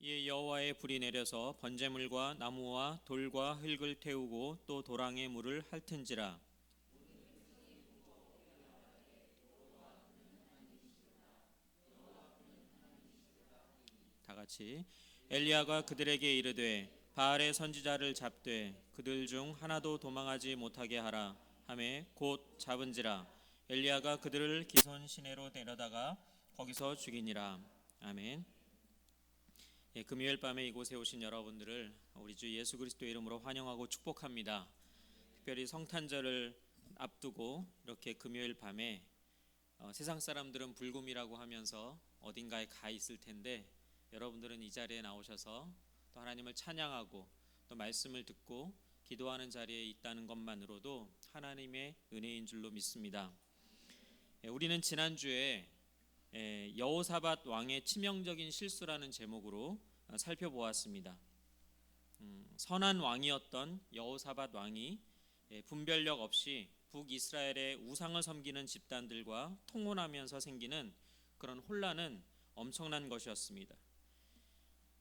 이에 여호와의 불이 내려서 번제물과 나무와 돌과 흙을 태우고 또 도랑의 물을 핥은지라. 다 같이. 엘리야가 그들에게 이르되 바알의 선지자를 잡되 그들 중 하나도 도망하지 못하게 하라 하매 곧 잡은지라. 엘리야가 그들을 기손 시내로 데려다가 거기서 죽이니라. 아멘. 금요일 밤에 이곳에 오신 여러분들을 우리 주 예수 그리스도의 이름으로 환영하고 축복합니다. 특별히 성탄절을 앞두고 이렇게 금요일 밤에 세상 사람들은 불금이라고 하면서 어딘가에 가 있을 텐데, 여러분들은 이 자리에 나오셔서 또 하나님을 찬양하고 또 말씀을 듣고 기도하는 자리에 있다는 것만으로도 하나님의 은혜인 줄로 믿습니다. 우리는 지난주에 여호사밧 왕의 치명적인 실수라는 제목으로 살펴보았습니다. 선한 왕이었던 여호사밧 왕이 분별력 없이 북이스라엘의 우상을 섬기는 집단들과 통혼하면서 생기는 그런 혼란은 엄청난 것이었습니다.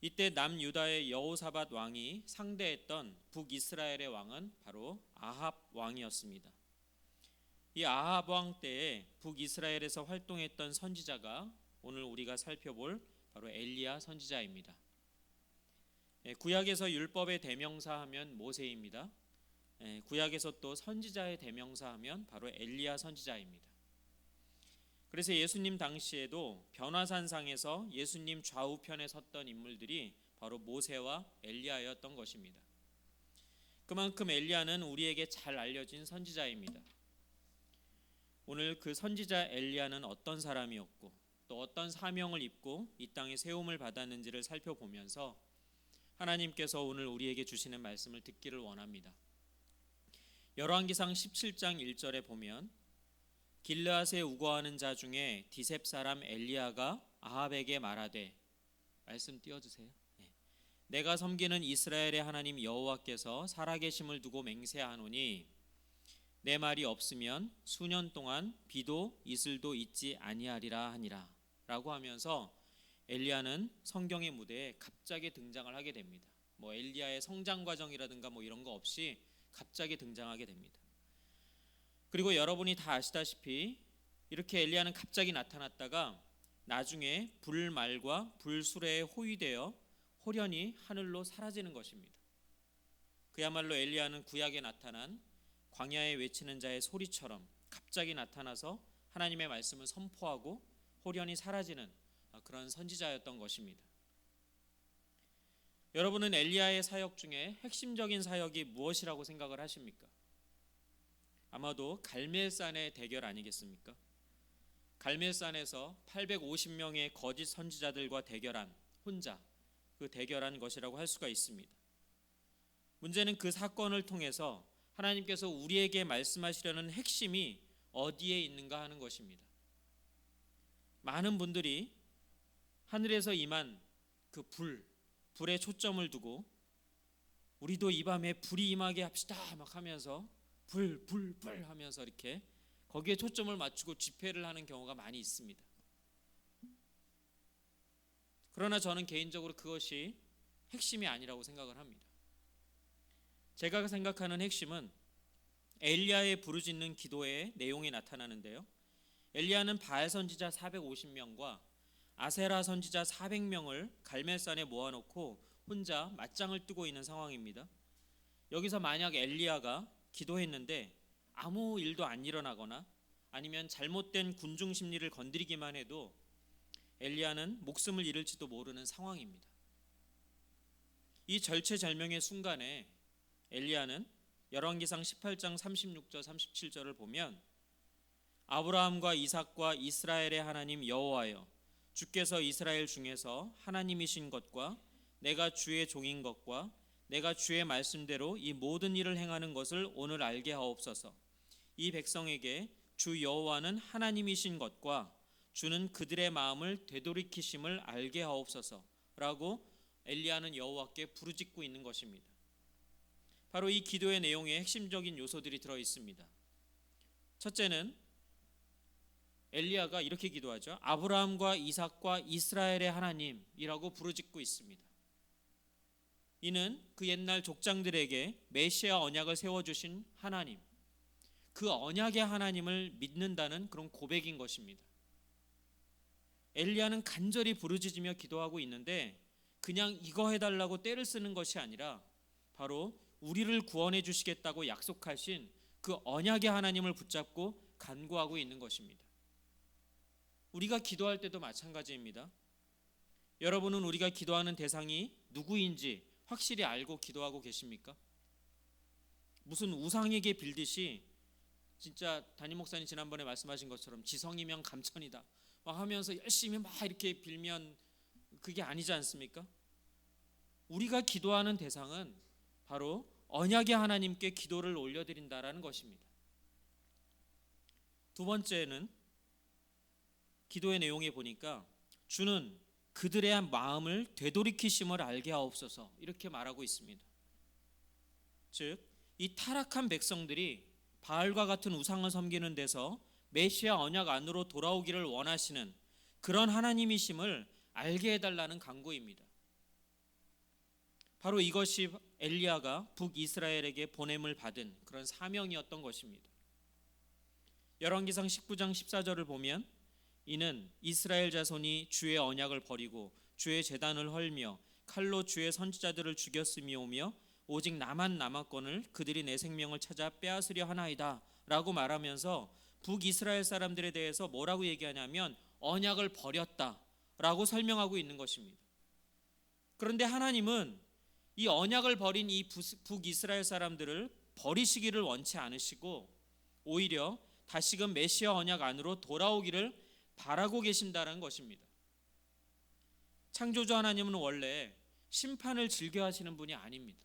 이때 남유다의 여호사밧 왕이 상대했던 북이스라엘의 왕은 바로 아합 왕이었습니다. 이 아합 왕 때에 북이스라엘에서 활동했던 선지자가 오늘 우리가 살펴볼 바로 엘리야 선지자입니다. 구약에서 율법의 대명사 하면 모세입니다. 구약에서 또 선지자의 대명사 하면 바로 엘리야 선지자입니다. 그래서 예수님 당시에도 변화산상에서 예수님 좌우편에 섰던 인물들이 바로 모세와 엘리야였던 것입니다. 그만큼 엘리야는 우리에게 잘 알려진 선지자입니다. 오늘 그 선지자 엘리야는 어떤 사람이었고 또 어떤 사명을 입고 이 땅에 세움을 받았는지를 살펴보면서 하나님께서 오늘 우리에게 주시는 말씀을 듣기를 원합니다. 열왕기상 17장 1절에 보면 길르앗에 우거하는 자 중에 디셉 사람 엘리야가 아합에게 말하되, 말씀 띄워주세요. 내가 섬기는 이스라엘의 하나님 여호와께서 살아계심을 두고 맹세하노니 내 말이 없으면 수년 동안 비도 이슬도 있지 아니하리라 하니라 라고 하면서 엘리야는 성경의 무대에 갑자기 등장을 하게 됩니다. 엘리야의 성장 과정이라든가 이런 거 없이 갑자기 등장하게 됩니다. 그리고 여러분이 다 아시다시피 이렇게 엘리야는 갑자기 나타났다가 나중에 불말과 불수레에 호위되어 호련히 하늘로 사라지는 것입니다. 그야말로 엘리야는 구약에 나타난 광야에 외치는 자의 소리처럼 갑자기 나타나서 하나님의 말씀을 선포하고 호련히 사라지는 그런 선지자였던 것입니다. 여러분은 엘리야의 사역 중에 핵심적인 사역이 무엇이라고 생각을 하십니까? 아마도 갈멜산의 대결 아니겠습니까? 갈멜산에서 850명의 거짓 선지자들과 대결한 것이라고 할 수가 있습니다. 문제는 그 사건을 통해서 하나님께서 우리에게 말씀하시려는 핵심이 어디에 있는가 하는 것입니다. 많은 분들이 하늘에서 임한 그 불에 초점을 두고 우리도 이 밤에 불이 임하게 합시다 막 하면서 불 하면서 이렇게 거기에 초점을 맞추고 집회를 하는 경우가 많이 있습니다. 그러나 저는 개인적으로 그것이 핵심이 아니라고 생각을 합니다. 제가 생각하는 핵심은 엘리야의 부르짖는 기도의 내용이 나타나는데요. 엘리야는 바알 선지자 450명과 아세라 선지자 400명을 갈멜산에 모아놓고 혼자 맞짱을 뜨고 있는 상황입니다. 여기서 만약 엘리야가 기도했는데 아무 일도 안 일어나거나 아니면 잘못된 군중 심리를 건드리기만 해도 엘리야는 목숨을 잃을지도 모르는 상황입니다. 이 절체절명의 순간에 엘리야는 열왕기상 18장 36절 37절을 보면 아브라함과 이삭과 이스라엘의 하나님 여호와여, 주께서 이스라엘 중에서 하나님이신 것과 내가 주의 종인 것과 내가 주의 말씀대로 이 모든 일을 행하는 것을 오늘 알게 하옵소서. 이 백성에게 주 여호와는 하나님이신 것과 주는 그들의 마음을 되돌이키심을 알게 하옵소서 라고 엘리야는 여호와께 부르짖고 있는 것입니다. 바로 이 기도의 내용에 핵심적인 요소들이 들어 있습니다. 첫째는 엘리야가 이렇게 기도하죠. 아브라함과 이삭과 이스라엘의 하나님이라고 부르짖고 있습니다. 이는 그 옛날 족장들에게 메시아 언약을 세워주신 하나님, 그 언약의 하나님을 믿는다는 그런 고백인 것입니다. 엘리야는 간절히 부르짖으며 기도하고 있는데 그냥 이거 해달라고 떼를 쓰는 것이 아니라 바로 우리를 구원해 주시겠다고 약속하신 그 언약의 하나님을 붙잡고 간구하고 있는 것입니다. 우리가 기도할 때도 마찬가지입니다. 여러분은 우리가 기도하는 대상이 누구인지 확실히 알고 기도하고 계십니까? 무슨 우상에게 빌듯이 진짜 담임 목사님 지난번에 말씀하신 것처럼 지성이면 감천이다 막 하면서 열심히 막 이렇게 빌면 그게 아니지 않습니까? 우리가 기도하는 대상은 바로 언약의 하나님께 기도를 올려드린다라는 것입니다. 두 번째는 기도의 내용에 보니까 주는 그들의 마음을 되돌이키심을 알게 하옵소서 이렇게 말하고 있습니다. 즉, 이 타락한 백성들이 바알과 같은 우상을 섬기는 데서 메시아 언약 안으로 돌아오기를 원하시는 그런 하나님이심을 알게 해달라는 간구입니다. 바로 이것이 엘리야가 북이스라엘에게 보냄을 받은 그런 사명이었던 것입니다. 열왕기상 19장 14절을 보면 이는 이스라엘 자손이 주의 언약을 버리고 주의 제단을 헐며 칼로 주의 선지자들을 죽였음이오며 오직 나만 남았거늘 그들이 내 생명을 찾아 빼앗으려 하나이다 라고 말하면서 북이스라엘 사람들에 대해서 뭐라고 얘기하냐면 언약을 버렸다 라고 설명하고 있는 것입니다. 그런데 하나님은 이 언약을 버린 이 북이스라엘 사람들을 버리시기를 원치 않으시고 오히려 다시금 메시아 언약 안으로 돌아오기를 바라고 계신다는 것입니다. 창조주 하나님은 원래 심판을 즐겨 하시는 분이 아닙니다.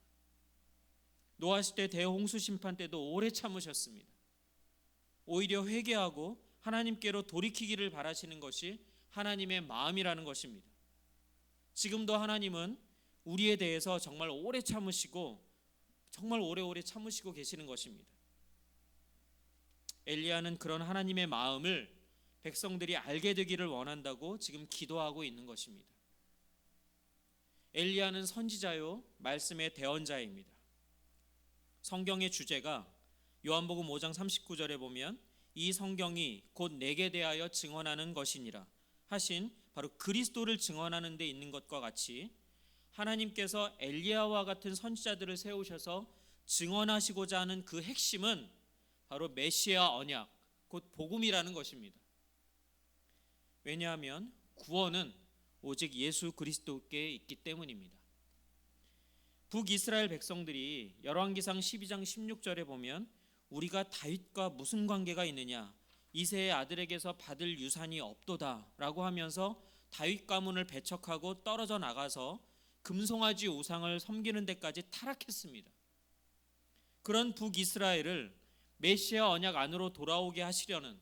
노아 시대 대홍수 심판 때도 오래 참으셨습니다. 오히려 회개하고 하나님께로 돌이키기를 바라시는 것이 하나님의 마음이라는 것입니다. 지금도 하나님은 우리에 대해서 정말 오래 참으시고 정말 오래오래 참으시고 계시는 것입니다. 엘리야는 그런 하나님의 마음을 백성들이 알게 되기를 원한다고 지금 기도하고 있는 것입니다. 엘리야는 선지자요 말씀의 대언자입니다. 성경의 주제가 요한복음 5장 39절에 보면 이 성경이 곧 내게 대하여 증언하는 것이니라 하신 바로 그리스도를 증언하는 데 있는 것과 같이 하나님께서 엘리야와 같은 선지자들을 세우셔서 증언하시고자 하는 그 핵심은 바로 메시아 언약 곧 복음이라는 것입니다. 왜냐하면 구원은 오직 예수 그리스도께 있기 때문입니다. 북이스라엘 백성들이 열왕기상 12장 16절에 보면 우리가 다윗과 무슨 관계가 있느냐 이새의 아들에게서 받을 유산이 없도다 라고 하면서 다윗 가문을 배척하고 떨어져 나가서 금송아지 우상을 섬기는 데까지 타락했습니다. 그런 북이스라엘을 메시아 언약 안으로 돌아오게 하시려는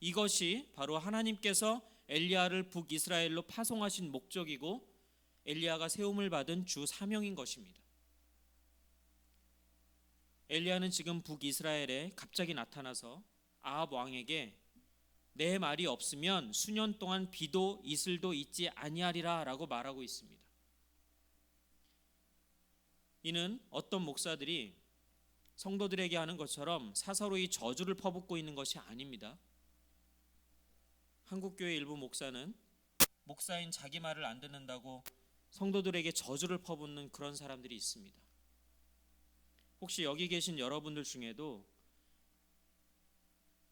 이것이 바로 하나님께서 엘리야를 북이스라엘로 파송하신 목적이고 엘리야가 세움을 받은 주 사명인 것입니다. 엘리야는 지금 북이스라엘에 갑자기 나타나서 아합 왕에게 내 말이 없으면 수년 동안 비도 이슬도 있지 아니하리라 라고 말하고 있습니다. 이는 어떤 목사들이 성도들에게 하는 것처럼 사사로이 저주를 퍼붓고 있는 것이 아닙니다. 한국교회 일부 목사는 목사인 자기 말을 안 듣는다고 성도들에게 저주를 퍼붓는 그런 사람들이 있습니다. 혹시 여기 계신 여러분들 중에도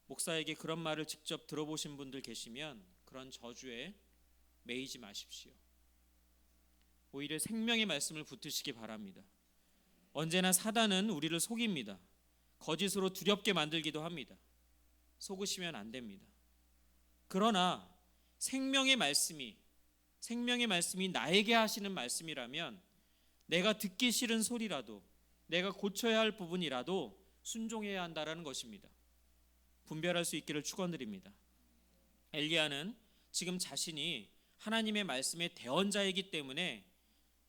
목사에게 그런 말을 직접 들어보신 분들 계시면 그런 저주에 매이지 마십시오. 오히려 생명의 말씀을 붙드시기 바랍니다. 언제나 사단은 우리를 속입니다. 거짓으로 두렵게 만들기도 합니다. 속으시면 안 됩니다. 그러나 생명의 말씀이 나에게 하시는 말씀이라면 내가 듣기 싫은 소리라도 내가 고쳐야 할 부분이라도 순종해야 한다라는 것입니다. 분별할 수 있기를 축원드립니다. 엘리야는 지금 자신이 하나님의 말씀의 대언자이기 때문에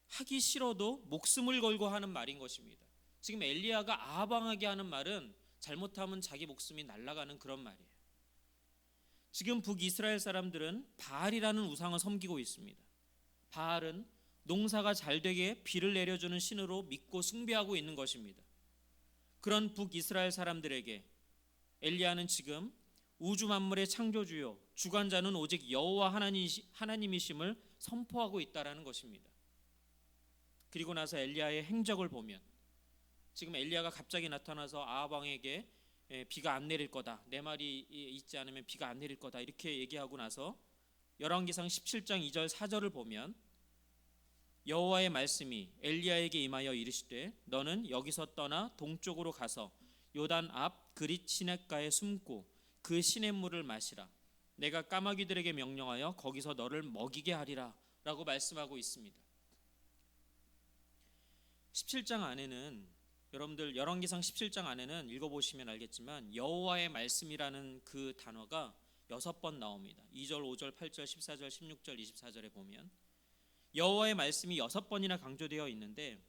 하기 싫어도 목숨을 걸고 하는 말인 것입니다. 지금 엘리야가 아합 왕에게 하는 말은 잘못하면 자기 목숨이 날아가는 그런 말이에요. 지금 북이스라엘 사람들은 바알이라는 우상을 섬기고 있습니다. 바알은 농사가 잘 되게 비를 내려주는 신으로 믿고 숭배하고 있는 것입니다. 그런 북이스라엘 사람들에게 엘리야는 지금 우주 만물의 창조주요 주관자는 오직 여호와 하나님이심을 선포하고 있다라는 것입니다. 그리고 나서 엘리야의 행적을 보면 지금 엘리야가 갑자기 나타나서 아합 왕에게 비가 안 내릴 거다, 내 말이 있지 않으면 비가 안 내릴 거다 이렇게 얘기하고 나서 열왕기상 17장 2절 4절을 보면 여호와의 말씀이 엘리야에게 임하여 이르시되 너는 여기서 떠나 동쪽으로 가서 요단 앞 그릿 시냇가에 숨고 그 시냇물을 마시라. 내가 까마귀들에게 명령하여 거기서 너를 먹이게 하리라 라고 말씀하고 있습니다. 17장 안에는 여러분들 열왕기상 17장 안에는 읽어보시면 알겠지만 여호와의 말씀이라는 그 단어가 6번 나옵니다. 2절, 5절, 8절, 14절, 16절, 24절에 보면 여호와의 말씀이 6번이나 강조되어 있는데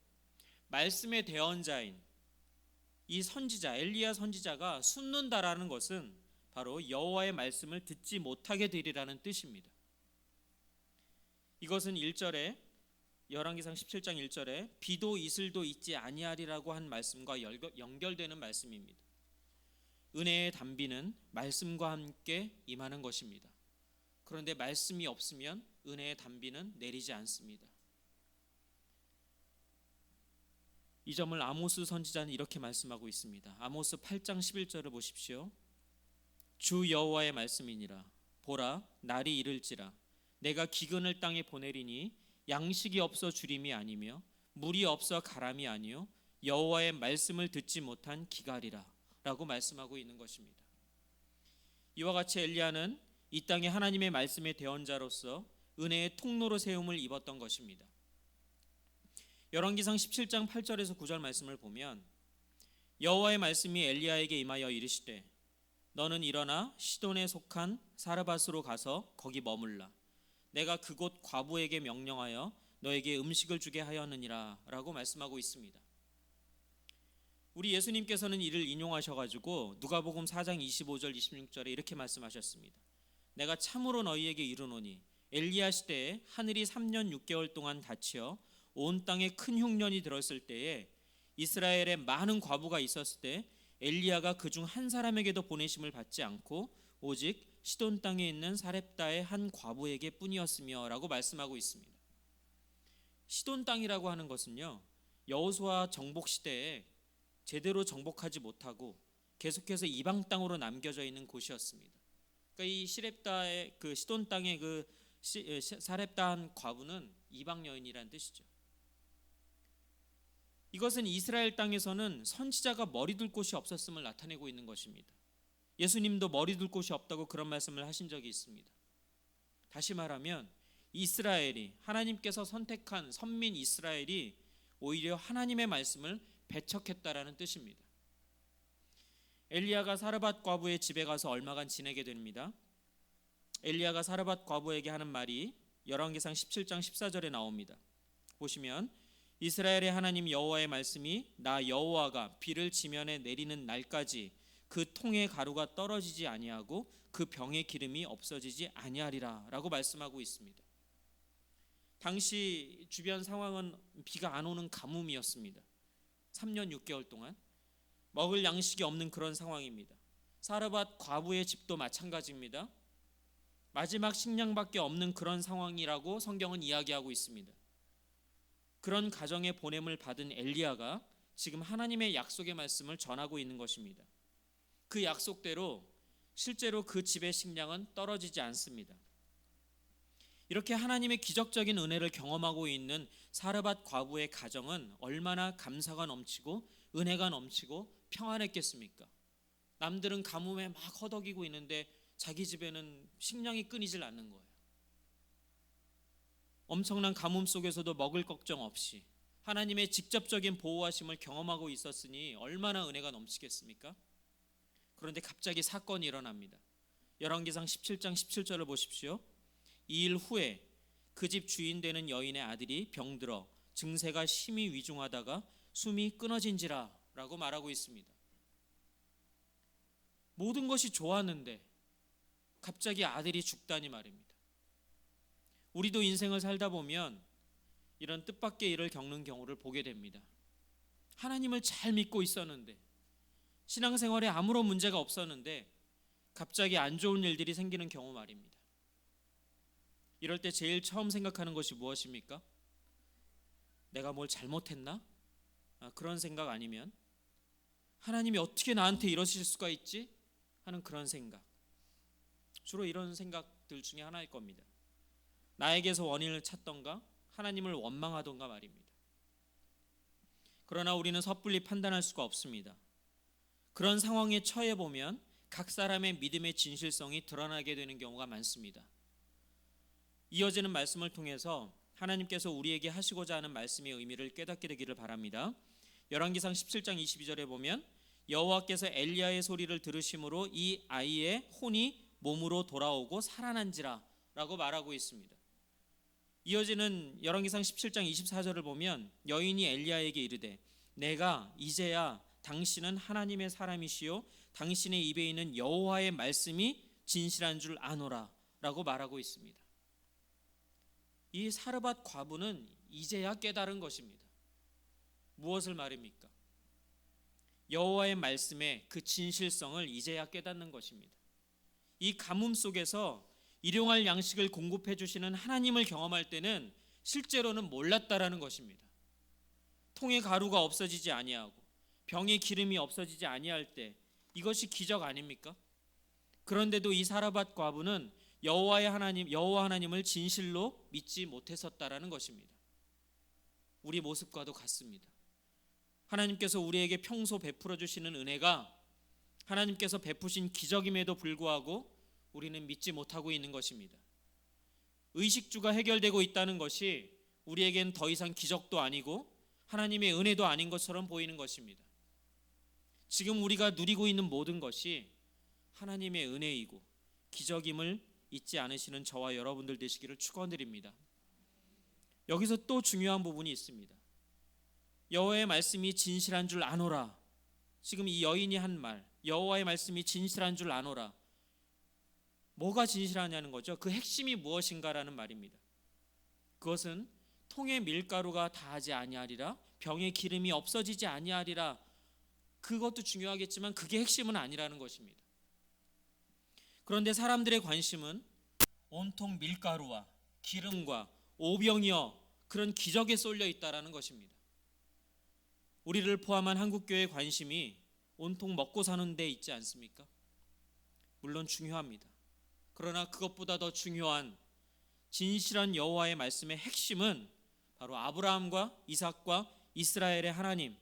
말씀의 대언자인 이 선지자 엘리야 선지자가 숨는다라는 것은 바로 여호와의 말씀을 듣지 못하게 되리라는 뜻입니다. 이것은 1절에 열왕기상 17장 1절에 비도 이슬도 있지 아니하리라고 한 말씀과 연결되는 말씀입니다. 은혜의 단비는 말씀과 함께 임하는 것입니다. 그런데 말씀이 없으면 은혜의 단비는 내리지 않습니다. 이 점을 아모스 선지자는 이렇게 말씀하고 있습니다. 아모스 8장 11절을 보십시오. 주 여호와의 말씀이니라. 보라, 날이 이를지라. 내가 기근을 땅에 보내리니 양식이 없어 주림이 아니며 물이 없어 가람이 아니요 여호와의 말씀을 듣지 못한 기갈이라 라고 말씀하고 있는 것입니다. 이와 같이 엘리야는 이 땅에 하나님의 말씀의 대언자로서 은혜의 통로로 세움을 입었던 것입니다. 열왕기상 17장 8절에서 9절 말씀을 보면 여호와의 말씀이 엘리야에게 임하여 이르시되 너는 일어나 시돈에 속한 사르밧으로 가서 거기 머물라. 내가 그곳 과부에게 명령하여 너에게 음식을 주게 하였느니라 라고 말씀하고 있습니다. 우리 예수님께서는 이를 인용하셔가지고 누가복음 4장 25절 26절에 이렇게 말씀하셨습니다. 내가 참으로 너희에게 이르노니 엘리야 시대에 하늘이 3년 6개월 동안 닫혀 온 땅에 큰 흉년이 들었을 때에 이스라엘에 많은 과부가 있었을 때 엘리야가 그중 한 사람에게도 보내심을 받지 않고 오직 시돈 땅에 있는 사렙다의 한 과부에게 뿐이었으며 라고 말씀하고 있습니다. 시돈 땅이라고 하는 것은요 여호수아 정복 시대에 제대로 정복하지 못하고 계속해서 이방 땅으로 남겨져 있는 곳이었습니다. 그러니까 이 시렙다의 그 시돈 땅의 그 사렙다 한 과부는 이방 여인이란 뜻이죠. 이것은 이스라엘 땅에서는 선지자가 머리 둘 곳이 없었음을 나타내고 있는 것입니다. 예수님도 머리 둘 곳이 없다고 그런 말씀을 하신 적이 있습니다. 다시 말하면 이스라엘이 하나님께서 선택한 선민 이스라엘이 오히려 하나님의 말씀을 배척했다라는 뜻입니다. 엘리야가 사르밧 과부의 집에 가서 얼마간 지내게 됩니다. 엘리야가 사르밧 과부에게 하는 말이 열왕기상 17장 14절에 나옵니다. 보시면 이스라엘의 하나님 여호와의 말씀이 나 여호와가 비를 지면에 내리는 날까지 그 통의 가루가 떨어지지 아니하고 그 병의 기름이 없어지지 아니하리라 라고 말씀하고 있습니다. 당시 주변 상황은 비가 안 오는 가뭄이었습니다. 3년 6개월 동안 먹을 양식이 없는 그런 상황입니다. 사르밧 과부의 집도 마찬가지입니다. 마지막 식량밖에 없는 그런 상황이라고 성경은 이야기하고 있습니다. 그런 가정의 보냄을 받은 엘리야가 지금 하나님의 약속의 말씀을 전하고 있는 것입니다. 그 약속대로 실제로 그 집의 식량은 떨어지지 않습니다. 이렇게 하나님의 기적적인 은혜를 경험하고 있는 사르밧 과부의 가정은 얼마나 감사가 넘치고 은혜가 넘치고 평안했겠습니까? 남들은 가뭄에 막 허덕이고 있는데 자기 집에는 식량이 끊이질 않는 거예요. 엄청난 가뭄 속에서도 먹을 걱정 없이 하나님의 직접적인 보호하심을 경험하고 있었으니 얼마나 은혜가 넘치겠습니까? 그런데 갑자기 사건이 일어납니다. 열왕기상 17장 17절을 보십시오. 2일 후에 그 집 주인 되는 여인의 아들이 병들어 증세가 심히 위중하다가 숨이 끊어진지라 라고 말하고 있습니다. 모든 것이 좋았는데 갑자기 아들이 죽다니 말입니다. 우리도 인생을 살다 보면 이런 뜻밖의 일을 겪는 경우를 보게 됩니다. 하나님을 잘 믿고 있었는데, 신앙생활에 아무런 문제가 없었는데 갑자기 안 좋은 일들이 생기는 경우 말입니다. 이럴 때 제일 처음 생각하는 것이 무엇입니까? 내가 뭘 잘못했나? 그런 생각 아니면 하나님이 어떻게 나한테 이러실 수가 있지? 하는 그런 생각. 주로 이런 생각들 중에 하나일 겁니다. 나에게서 원인을 찾던가 하나님을 원망하던가 말입니다. 그러나 우리는 섣불리 판단할 수가 없습니다. 그런 상황에 처해 보면 각 사람의 믿음의 진실성이 드러나게 되는 경우가 많습니다. 이어지는 말씀을 통해서 하나님께서 우리에게 하시고자 하는 말씀의 의미를 깨닫게 되기를 바랍니다. 열왕기상 17장 22절에 보면 여호와께서 엘리야의 소리를 들으심으로 이 아이의 혼이 몸으로 돌아오고 살아난지라 라고 말하고 있습니다. 이어지는 열왕기상 17장 24절을 보면 여인이 엘리야에게 이르되 내가 이제야 당신은 하나님의 사람이시요 당신의 입에 있는 여호와의 말씀이 진실한 줄 아노라 라고 말하고 있습니다. 이 사르밧 과부는 이제야 깨달은 것입니다. 무엇을 말입니까? 여호와의 말씀의 그 진실성을 이제야 깨닫는 것입니다. 이 가뭄 속에서 일용할 양식을 공급해 주시는 하나님을 경험할 때는 실제로는 몰랐다라는 것입니다. 통의 가루가 없어지지 아니하고 병의 기름이 없어지지 아니할 때 이것이 기적 아닙니까? 그런데도 이 사르밧 과부는 여호와 하나님을 진실로 믿지 못했었다라는 것입니다. 우리 모습과도 같습니다. 하나님께서 우리에게 평소 베풀어 주시는 은혜가 하나님께서 베푸신 기적임에도 불구하고 우리는 믿지 못하고 있는 것입니다. 의식주가 해결되고 있다는 것이 우리에겐 더 이상 기적도 아니고 하나님의 은혜도 아닌 것처럼 보이는 것입니다. 지금 우리가 누리고 있는 모든 것이 하나님의 은혜이고 기적임을 잊지 않으시는 저와 여러분들 되시기를 축원드립니다. 여기서 또 중요한 부분이 있습니다. 여호와의 말씀이 진실한 줄 아노라. 지금 이 여인이 한 말, 여호와의 말씀이 진실한 줄 아노라. 뭐가 진실하냐는 거죠. 그 핵심이 무엇인가라는 말입니다. 그것은 통에 밀가루가 다하지 아니하리라, 병에 기름이 없어지지 아니하리라. 그것도 중요하겠지만 그게 핵심은 아니라는 것입니다. 그런데 사람들의 관심은 온통 밀가루와 기름과 오병이어 그런 기적에 쏠려 있다라는 것입니다. 우리를 포함한 한국교회의 관심이 온통 먹고 사는 데 있지 않습니까? 물론 중요합니다. 그러나 그것보다 더 중요한 진실한 여호와의 말씀의 핵심은 바로 아브라함과 이삭과 이스라엘의 하나님,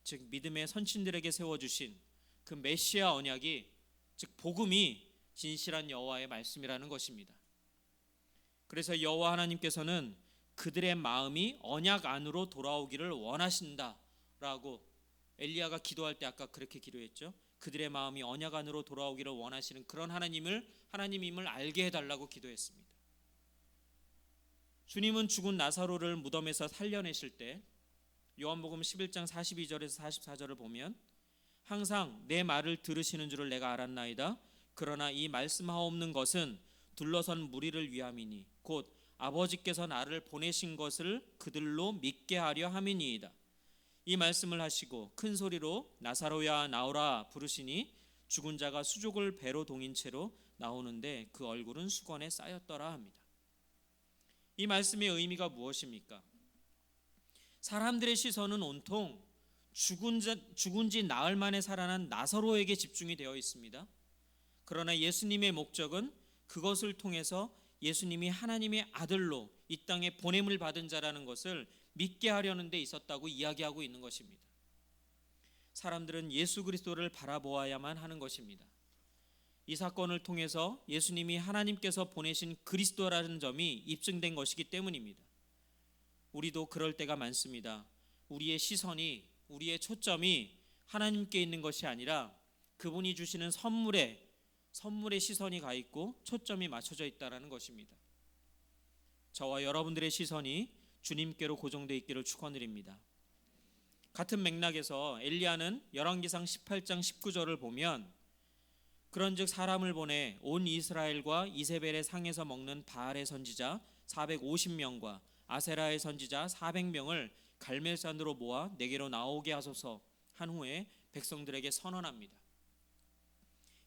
즉 믿음의 선친들에게 세워주신 그 메시아 언약이, 즉 복음이 진실한 여호와의 말씀이라는 것입니다. 그래서 여호와 하나님께서는 그들의 마음이 언약 안으로 돌아오기를 원하신다라고 엘리야가 기도할 때 아까 그렇게 기도했죠. 그들의 마음이 언약 안으로 돌아오기를 원하시는 그런 하나님임을 알게 해달라고 기도했습니다. 주님은 죽은 나사로를 무덤에서 살려내실 때 요한복음 11장 42절에서 44절을 보면 항상 내 말을 들으시는 줄을 내가 알았나이다. 그러나 이 말씀하옵는 것은 둘러선 무리를 위함이니 곧 아버지께서 나를 보내신 것을 그들로 믿게 하려 함이니이다. 이 말씀을 하시고 큰 소리로 나사로야 나오라 부르시니 죽은 자가 수족을 배로 동인 채로 나오는데 그 얼굴은 수건에 쌓였더라 합니다. 이 말씀의 의미가 무엇입니까? 사람들의 시선은 온통 죽은 지 나흘 만에 살아난 나사로에게 집중이 되어 있습니다. 그러나 예수님의 목적은 그것을 통해서 예수님이 하나님의 아들로 이 땅에 보냄을 받은 자라는 것을 믿게 하려는 데 있었다고 이야기하고 있는 것입니다. 사람들은 예수 그리스도를 바라보아야만 하는 것입니다. 이 사건을 통해서 예수님이 하나님께서 보내신 그리스도라는 점이 입증된 것이기 때문입니다. 우리도 그럴 때가 많습니다. 우리의 시선이, 우리의 초점이 하나님께 있는 것이 아니라 그분이 주시는 선물에 시선이 가 있고 초점이 맞춰져 있다는 것입니다. 저와 여러분들의 시선이 주님께로 고정되어 있기를 축원드립니다. 같은 맥락에서 엘리야는 열왕기상 18장 19절을 보면 그런즉 사람을 보내 온 이스라엘과 이세벨의 상에서 먹는 바알의 선지자 450명과 아세라의 선지자 400명을 갈멜산으로 모아 내게로 나오게 하소서 한 후에 백성들에게 선언합니다.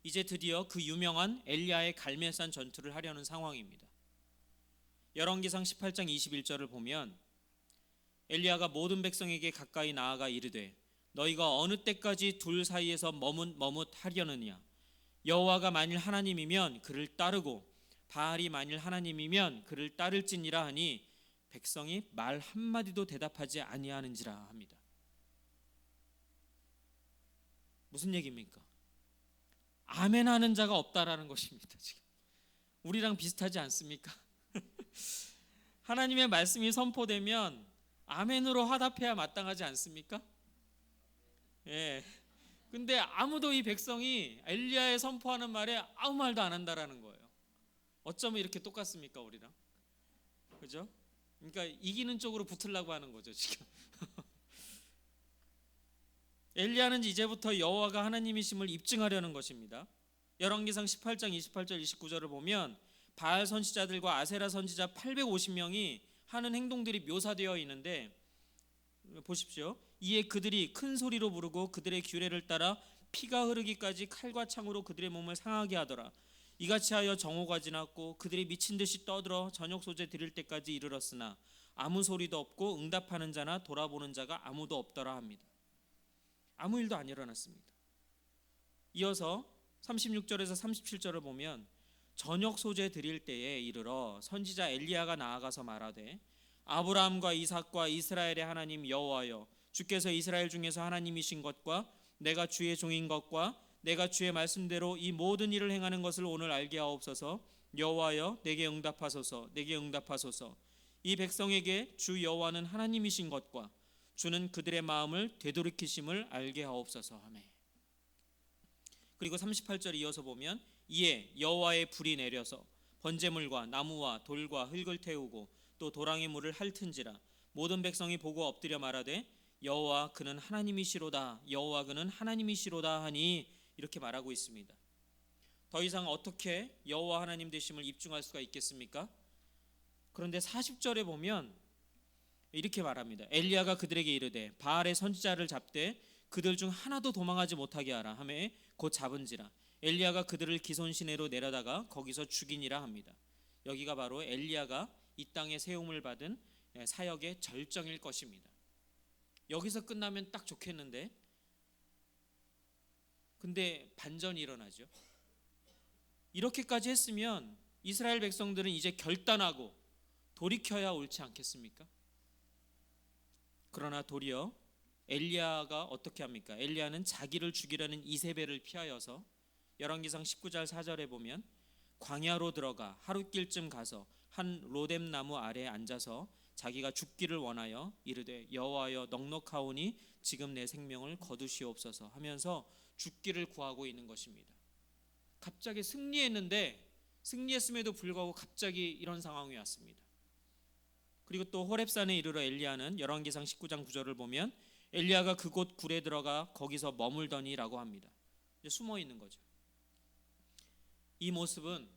이제 드디어 그 유명한 엘리야의 갈멜산 전투를 하려는 상황입니다. 열왕기상 18장 21절을 보면 엘리야가 모든 백성에게 가까이 나아가 이르되 너희가 어느 때까지 둘 사이에서 머뭇하려느냐. 여호와가 만일 하나님이면 그를 따르고 바알이 만일 하나님이면 그를 따를지니라 하니 백성이 말 한마디도 대답하지 아니하는지라 합니다. 무슨 얘기입니까? 아멘 하는 자가 없다라는 것입니다. 지금 우리랑 비슷하지 않습니까? 하나님의 말씀이 선포되면 아멘으로 화답해야 마땅하지 않습니까? 예. 근데 아무도 이 백성이 엘리야의 선포하는 말에 아무 말도 안 한다라는 거예요. 어쩌면 이렇게 똑같습니까, 우리랑? 그죠? 그러니까 이기는 쪽으로 붙으려고 하는 거죠, 지금. 엘리야는 이제부터 여호와가 하나님이심을 입증하려는 것입니다. 열왕기상 18장 28절 29절을 보면 바알 선지자들과 아세라 선지자 850명이 하는 행동들이 묘사되어 있는데 보십시오. 이에 그들이 큰 소리로 부르고 그들의 규례를 따라 피가 흐르기까지 칼과 창으로 그들의 몸을 상하게 하더라. 이같이 하여 정오가 지났고 그들이 미친 듯이 떠들어 저녁 소재 드릴 때까지 이르렀으나 아무 소리도 없고 응답하는 자나 돌아보는 자가 아무도 없더라 합니다. 아무 일도 안 일어났습니다. 이어서 36절에서 37절을 보면 저녁 소재 드릴 때에 이르러 선지자 엘리야가 나아가서 말하되 아브라함과 이삭과 이스라엘의 하나님 여호와여 주께서 이스라엘 중에서 하나님이신 것과 내가 주의 종인 것과 내가 주의 말씀대로 이 모든 일을 행하는 것을 오늘 알게 하옵소서. 여호와여 내게 응답하소서. 내게 응답하소서. 이 백성에게 주 여호와는 하나님이신 것과 주는 그들의 마음을 되돌이키심을 알게 하옵소서 하매. 그리고 38절 이어서 보면 이에 여호와의 불이 내려서 번제물과 나무와 돌과 흙을 태우고 또 도랑의 물을 핥은지라 모든 백성이 보고 엎드려 말하되 여호와 그는 하나님이시로다. 여호와 그는 하나님이시로다 하니 이렇게 말하고 있습니다. 더 이상 어떻게 여호와 하나님 되심을 입증할 수가 있겠습니까? 그런데 40절에 보면 이렇게 말합니다. 엘리야가 그들에게 이르되 바알의 선지자를 잡되 그들 중 하나도 도망하지 못하게 하라 하매 곧 잡은지라 엘리야가 그들을 기손 시내로 내려다가 거기서 죽이니라 합니다. 여기가 바로 엘리야가 이 땅에 세움을 받은 사역의 절정일 것입니다. 여기서 끝나면 딱 좋겠는데 근데 반전이 일어나죠. 이렇게까지 했으면 이스라엘 백성들은 이제 결단하고 돌이켜야 옳지 않겠습니까? 그러나 도리어 엘리야가 어떻게 합니까? 엘리야는 자기를 죽이려는 이세벨을 피하여서 열왕기상 19장 4절에 보면 광야로 들어가 하룻길쯤 가서 한 로뎀 나무 아래에 앉아서 자기가 죽기를 원하여 이르되 여호와여 넉넉하오니 지금 내 생명을 거두시옵소서 하면서 죽기를 구하고 있는 것입니다. 갑자기 승리했음에도 불구하고 갑자기 이런 상황이 왔습니다. 그리고 또 호렙산에 이르러 엘리야는 열왕기상 19장 9절을 보면 엘리야가 그곳 굴에 들어가 거기서 머물더니라고 합니다. 이제 숨어 있는 거죠. 이 모습은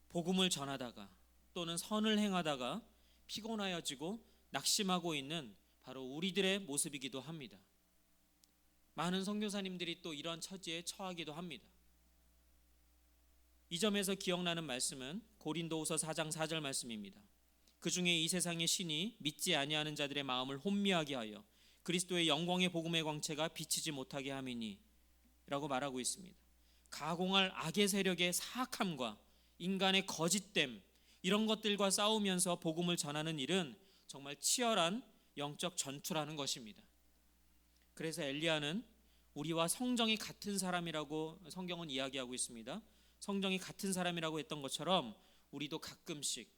복음을 전하다가 또는 선을 행하다가 피곤하여지고 낙심하고 있는 바로 우리들의 모습이기도 합니다. 많은 선교사님들이 또 이런 처지에 처하기도 합니다. 이 점에서 기억나는 말씀은 고린도후서 4장 4절 말씀입니다. 그 중에 이 세상의 신이 믿지 아니하는 자들의 마음을 혼미하게 하여 그리스도의 영광의 복음의 광채가 비치지 못하게 함이니 라고 말하고 있습니다. 가공할 악의 세력의 사악함과 인간의 거짓됨 이런 것들과 싸우면서 복음을 전하는 일은 정말 치열한 영적 전투라는 것입니다. 그래서 엘리야는 우리와 성정이 같은 사람이라고 성경은 이야기하고 있습니다. 성정이 같은 사람이라고 했던 것처럼 우리도 가끔씩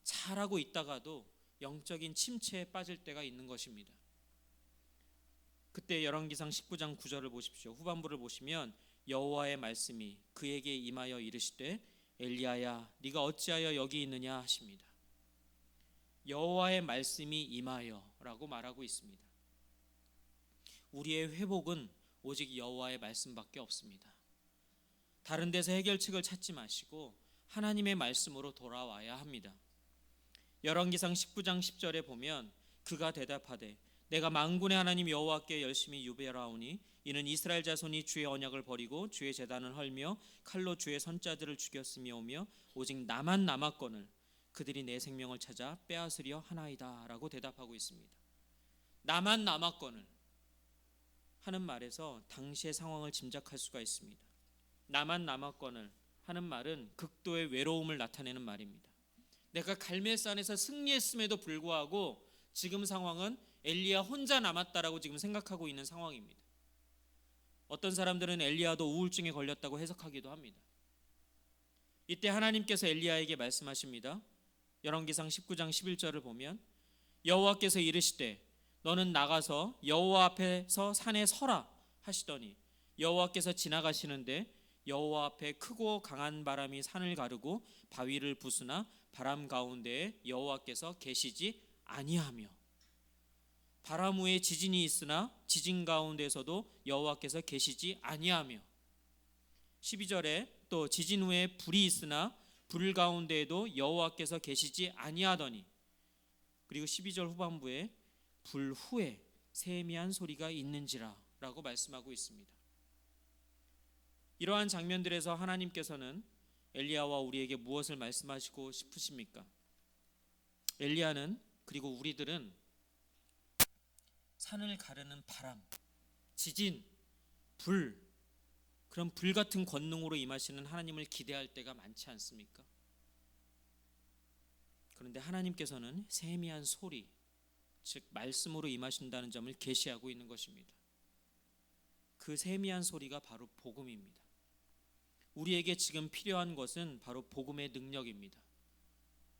잘하고 있다가도 영적인 침체에 빠질 때가 있는 것입니다. 그때 열왕기상 19장 9절을 보십시오. 후반부를 보시면 여호와의 말씀이 그에게 임하여 이르시되 엘리야야 네가 어찌하여 여기 있느냐 하십니다. 여호와의 말씀이 임하여라고 말하고 있습니다. 우리의 회복은 오직 여호와의 말씀밖에 없습니다. 다른 데서 해결책을 찾지 마시고 하나님의 말씀으로 돌아와야 합니다. 열왕기상 19장 10절에 보면 그가 대답하되 내가 만군의 하나님 여호와께 열심히 유배하오니 이는 이스라엘 자손이 주의 언약을 버리고 주의 제단을 헐며 칼로 주의 선자들을 죽였으며오며 오직 나만 남았거늘 그들이 내 생명을 찾아 빼앗으려 하나이다 라고 대답하고 있습니다. 나만 남았거늘 하는 말에서 당시의 상황을 짐작할 수가 있습니다. 나만 남았거늘 하는 말은 극도의 외로움을 나타내는 말입니다. 내가 갈멜산에서 승리했음에도 불구하고 지금 상황은 엘리야 혼자 남았다라고 지금 생각하고 있는 상황입니다. 어떤 사람들은 엘리야도 우울증에 걸렸다고 해석하기도 합니다. 이때 하나님께서 엘리야에게 말씀하십니다. 열왕기상 19장 11절을 보면 여호와께서 이르시되 너는 나가서 여호와 앞에서 산에 서라 하시더니 여호와께서 지나가시는데 여호와 앞에 크고 강한 바람이 산을 가르고 바위를 부수나 바람 가운데에 여호와께서 계시지 아니하며 바람 후에 지진이 있으나 지진 가운데서도 여호와께서 계시지 아니하며 12절에 또 지진 후에 불이 있으나 불 가운데에도 여호와께서 계시지 아니하더니 그리고 12절 후반부에 불 후에 세미한 소리가 있는지라 라고 말씀하고 있습니다. 이러한 장면들에서 하나님께서는 엘리야와 우리에게 무엇을 말씀하시고 싶으십니까? 엘리야는 그리고 우리들은 산을 가르는 바람, 지진, 불 그런 불같은 권능으로 임하시는 하나님을 기대할 때가 많지 않습니까? 그런데 하나님께서는 세미한 소리, 즉 말씀으로 임하신다는 점을 계시하고 있는 것입니다. 그 세미한 소리가 바로 복음입니다. 우리에게 지금 필요한 것은 바로 복음의 능력입니다.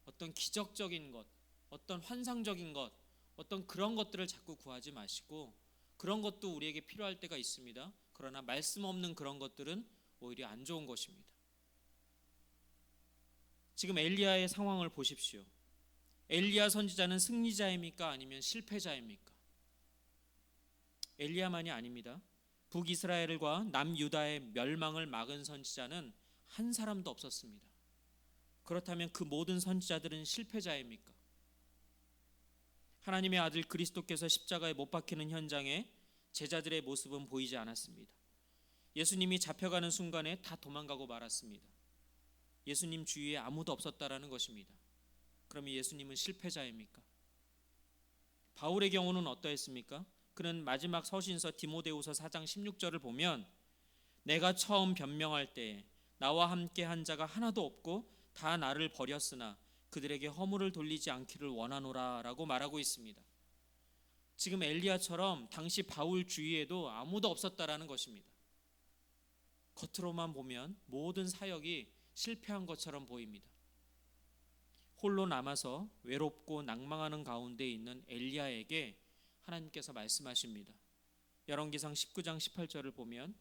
어떤 기적적인 것, 어떤 환상적인 것, 어떤 그런 것들을 자꾸 구하지 마시고 그런 것도 우리에게 필요할 때가 있습니다. 그러나 말씀 없는 그런 것들은 오히려 안 좋은 것입니다. 지금 엘리야의 상황을 보십시오. 엘리야 선지자는 승리자입니까? 아니면 실패자입니까? 엘리야만이 아닙니다. 북이스라엘과 남유다의 멸망을 막은 선지자는 한 사람도 없었습니다. 그렇다면 그 모든 선지자들은 실패자입니까? 하나님의 아들 그리스도께서 십자가에 못 박히는 현장에 제자들의 모습은 보이지 않았습니다. 예수님이 잡혀가는 순간에 다 도망가고 말았습니다. 예수님 주위에 아무도 없었다라는 것입니다. 그러면 예수님은 실패자입니까? 바울의 경우는 어떠했습니까? 그는 마지막 서신서 디모데후서 4장 16절을 보면 내가 처음 변명할 때에 나와 함께 한 자가 하나도 없고 다 나를 버렸으나 그들에게 허물을 돌리지 않기를 원하노라 라고 말하고 있습니다. 지금 엘리야처럼 당시 바울 주위에도 아무도 없었다라는 것입니다. 겉으로만 보면 모든 사역이 실패한 것처럼 보입니다. 홀로 남아서 외롭고 낭망하는 가운데 있는 엘리야에게 하나님께서 말씀하십니다. 열왕기상 19장 18절을 보면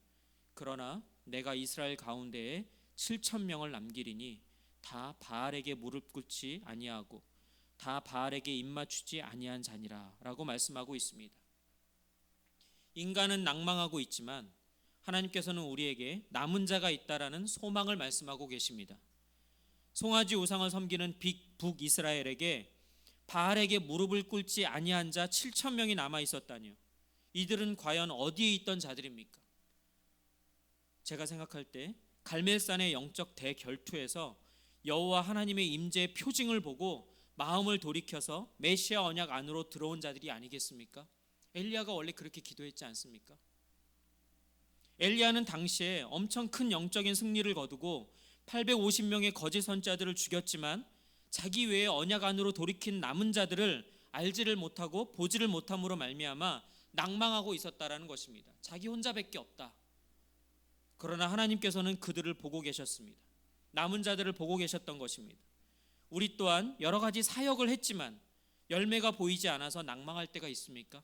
그러나 내가 이스라엘 가운데에 7,000명을 남기리니 다 바알에게 무릎 꿇지 아니하고 다 바알에게 입맞추지 아니한 자니라 라고 말씀하고 있습니다. 인간은 낭망하고 있지만 하나님께서는 우리에게 남은 자가 있다라는 소망을 말씀하고 계십니다. 송아지 우상을 섬기는 북이스라엘에게 바알에게 무릎을 꿇지 아니한 자 7,000명이 남아 있었다니요. 이들은 과연 어디에 있던 자들입니까? 제가 생각할 때 갈멜산의 영적 대결투에서 여호와 하나님의 임재의 표징을 보고 마음을 돌이켜서 메시아 언약 안으로 들어온 자들이 아니겠습니까? 엘리야가 원래 그렇게 기도했지 않습니까? 엘리야는 당시에 엄청 큰 영적인 승리를 거두고 850명의 거짓 선자들을 죽였지만 자기 외에 언약 안으로 돌이킨 남은 자들을 알지를 못하고 보지를 못함으로 말미암아 낭망하고 있었다라는 것입니다. 자기 혼자밖에 없다. 그러나 하나님께서는 그들을 보고 계셨습니다. 남은 자들을 보고 계셨던 것입니다. 우리 또한 여러 가지 사역을 했지만 열매가 보이지 않아서 낭망할 때가 있습니까?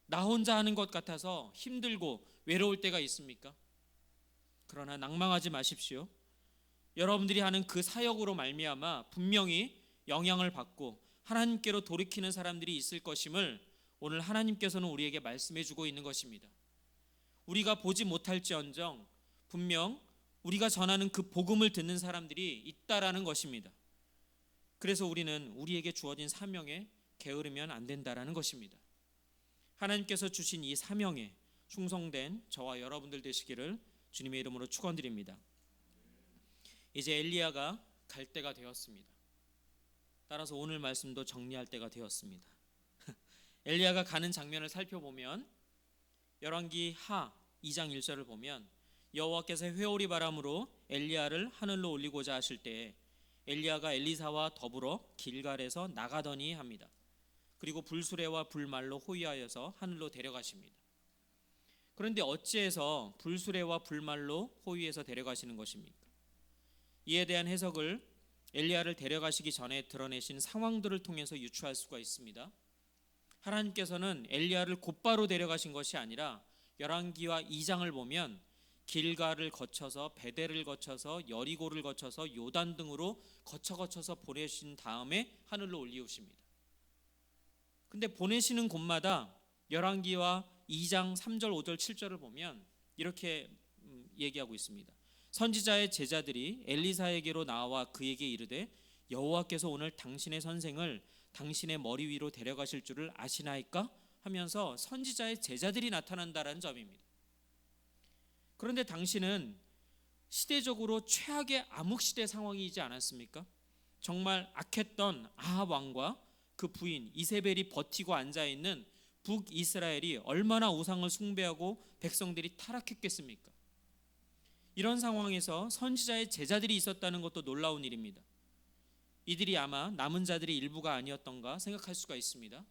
나 혼자 하는 것 같아서 힘들고 외로울 때가 있습니까? 그러나 낭망하지 마십시오. 여러분들이 하는 그 사역으로 말미암아 분명히 영향을 받고 하나님께로 돌이키는 사람들이 있을 것임을 오늘 하나님께서는 우리에게 말씀해 주고 있는 것입니다. 우리가 보지 못할지언정 분명 우리가 전하는 그 복음을 듣는 사람들이 있다라는 것입니다. 그래서 우리는 우리에게 주어진 사명에 게으르면 안 된다라는 것입니다. 하나님께서 주신 이 사명에 충성된 저와 여러분들 되시기를 주님의 이름으로 축원드립니다. 이제 엘리야가 갈 때가 되었습니다. 따라서 오늘 말씀도 정리할 때가 되었습니다. 엘리야가 가는 장면을 살펴보면 열왕기 하 2장 1절을 보면 여호와께서 회오리 바람으로 엘리야를 하늘로 올리고자 하실 때에 엘리야가 엘리사와 더불어 길갈에서 나가더니 합니다. 그리고 불수레와 불말로 호위하여서 하늘로 데려가십니다. 그런데 어찌해서 불수레와 불말로 호위해서 데려가시는 것입니까? 이에 대한 해석을 엘리야를 데려가시기 전에 드러내신 상황들을 통해서 유추할 수가 있습니다. 하나님께서는 엘리야를 곧바로 데려가신 것이 아니라 열왕기와 2장을 보면 길갈을 거쳐서 베델을 거쳐서 여리고를 거쳐서 요단 등으로 거쳐서 보내신 다음에 하늘로 올리우십니다. 근데 보내시는 곳마다 열왕기와 2장 3절 5절 7절을 보면 이렇게 얘기하고 있습니다. 선지자의 제자들이 엘리사에게로 나와 그에게 이르되 여호와께서 오늘 당신의 선생을 당신의 머리 위로 데려가실 줄을 아시나이까? 하면서 선지자의 제자들이 나타난다는 점입니다. 그런데 당신은 시대적으로 최악의 암흑시대 상황이지 않았습니까? 정말 악했던 아합 왕과 그 부인 이세벨이 버티고 앉아있는 북이스라엘이 얼마나 우상을 숭배하고 백성들이 타락했겠습니까? 이런 상황에서 선지자의 제자들이 있었다는 것도 놀라운 일입니다. 이들이 아마 남은 자들의 일부가 아니었던가 생각할 수가 있습니다.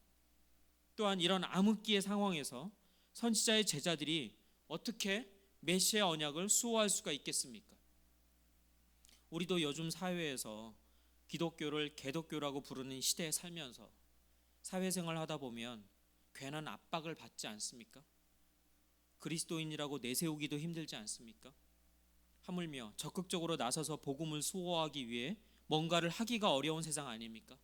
또한 이런 암흑기의 상황에서 선지자의 제자들이 어떻게 메시아 언약을 수호할 수가 있겠습니까? 우리도 요즘 사회에서 기독교를 개독교라고 부르는 시대에 살면서 사회생활 하다 보면 괜한 압박을 받지 않습니까? 그리스도인이라고 내세우기도 힘들지 않습니까? 하물며 적극적으로 나서서 복음을 수호하기 위해 뭔가를 하기가 어려운 세상 아닙니까?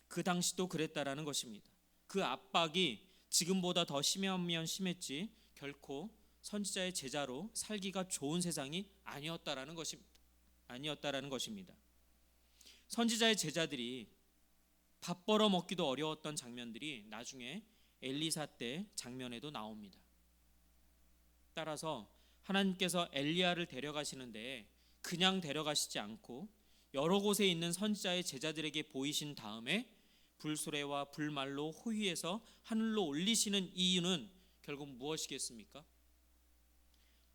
그 당시도 그랬다라는 것입니다. 그 압박이 지금보다 더 심하면 심했지 결코 선지자의 제자로 살기가 좋은 세상이 아니었다라는 것입니다. 선지자의 제자들이 밥 벌어 먹기도 어려웠던 장면들이 나중에 엘리사 때 장면에도 나옵니다. 따라서 하나님께서 엘리야를 데려가시는데 그냥 데려가시지 않고 여러 곳에 있는 선지자의 제자들에게 보이신 다음에 불수레와 불말로 호위해서 하늘로 올리시는 이유는 결국 무엇이겠습니까?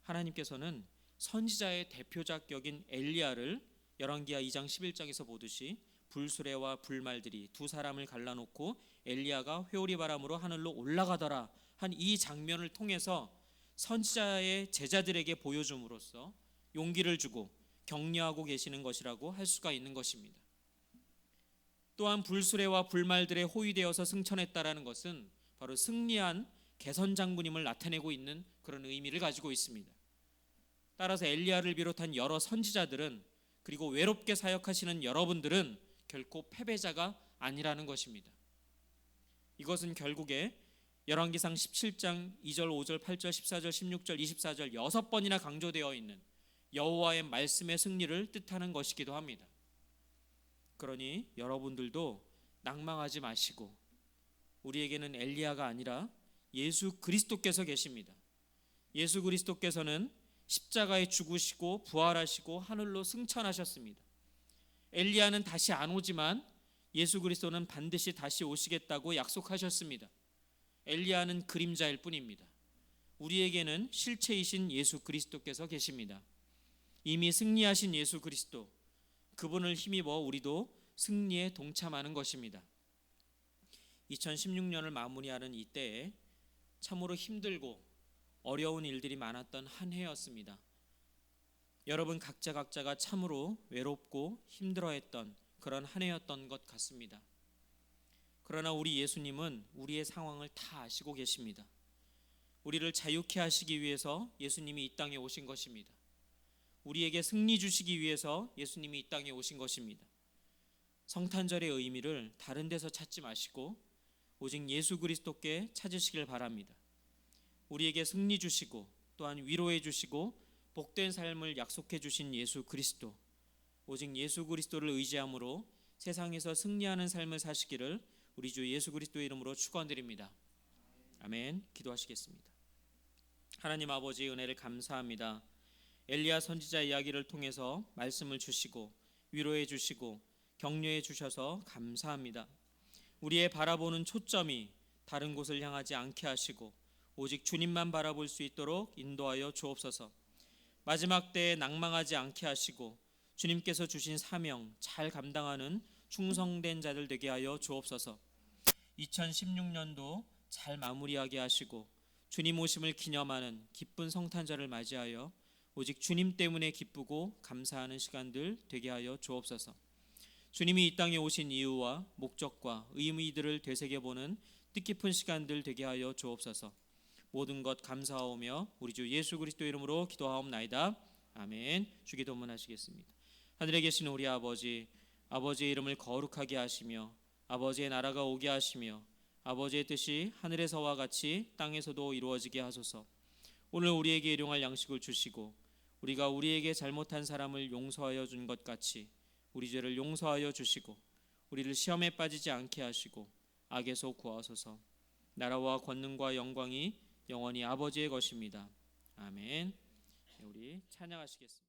하나님께서는 선지자의 대표작 격인 엘리야를 열왕기하 2장 11장에서 보듯이 불수레와 불말들이 두 사람을 갈라놓고 엘리야가 회오리 바람으로 하늘로 올라가더라 한 이 장면을 통해서 선지자의 제자들에게 보여줌으로써 용기를 주고 격려하고 계시는 것이라고 할 수가 있는 것입니다. 또한 불수레와 불말들에 호위되어서 승천했다라는 것은 바로 승리한 개선장군임을 나타내고 있는 그런 의미를 가지고 있습니다. 따라서 엘리야를 비롯한 여러 선지자들은 그리고 외롭게 사역하시는 여러분들은 결코 패배자가 아니라는 것입니다. 이것은 결국에 열왕기상 17장 2절 5절 8절 14절 16절 24절 6번이나 강조되어 있는 여호와의 말씀의 승리를 뜻하는 것이기도 합니다. 그러니 여러분들도 낭망하지 마시고 우리에게는 엘리야가 아니라 예수 그리스도께서 계십니다. 예수 그리스도께서는 십자가에 죽으시고 부활하시고 하늘로 승천하셨습니다. 엘리야는 다시 안 오지만 예수 그리스도는 반드시 다시 오시겠다고 약속하셨습니다. 엘리야는 그림자일 뿐입니다. 우리에게는 실체이신 예수 그리스도께서 계십니다. 이미 승리하신 예수 그리스도, 그분을 힘입어 우리도 승리에 동참하는 것입니다. 2016년을 마무리하는 이때에 참으로 힘들고 어려운 일들이 많았던 한 해였습니다. 여러분 각자가 참으로 외롭고 힘들어했던 그런 한 해였던 것 같습니다. 그러나 우리 예수님은 우리의 상황을 다 아시고 계십니다. 우리를 자유케 하시기 위해서 예수님이 이 땅에 오신 것입니다. 우리에게 승리 주시기 위해서 예수님이 이 땅에 오신 것입니다. 성탄절의 의미를 다른 데서 찾지 마시고 오직 예수 그리스도께 찾으시길 바랍니다. 우리에게 승리 주시고 또한 위로해 주시고 복된 삶을 약속해 주신 예수 그리스도, 오직 예수 그리스도를 의지함으로 세상에서 승리하는 삶을 사시기를 우리 주 예수 그리스도의 이름으로 축원드립니다. 아멘. 기도하시겠습니다. 하나님 아버지, 은혜를 감사합니다. 엘리야 선지자 이야기를 통해서 말씀을 주시고 위로해 주시고 격려해 주셔서 감사합니다. 우리의 바라보는 초점이 다른 곳을 향하지 않게 하시고 오직 주님만 바라볼 수 있도록 인도하여 주옵소서. 마지막 때에 낭망하지 않게 하시고 주님께서 주신 사명 잘 감당하는 충성된 자들 되게 하여 주옵소서. 2016년도 잘 마무리하게 하시고 주님 오심을 기념하는 기쁜 성탄절을 맞이하여 오직 주님 때문에 기쁘고 감사하는 시간들 되게 하여 주옵소서. 주님이 이 땅에 오신 이유와 목적과 의미들을 되새겨보는 뜻깊은 시간들 되게 하여 주옵소서. 모든 것 감사하오며 우리 주 예수 그리스도 이름으로 기도하옵나이다. 아멘. 주기도문 하시겠습니다. 하늘에 계신 우리 아버지, 아버지의 이름을 거룩하게 하시며 아버지의 나라가 오게 하시며 아버지의 뜻이 하늘에서와 같이 땅에서도 이루어지게 하소서. 오늘 우리에게 일용할 양식을 주시고 우리가 우리에게 잘못한 사람을 용서하여 준 것 같이 우리 죄를 용서하여 주시고 우리를 시험에 빠지지 않게 하시고 악에서 구하소서. 나라와 권능과 영광이 영원히 아버지의 것입니다. 아멘. 우리 찬양하시겠습니다.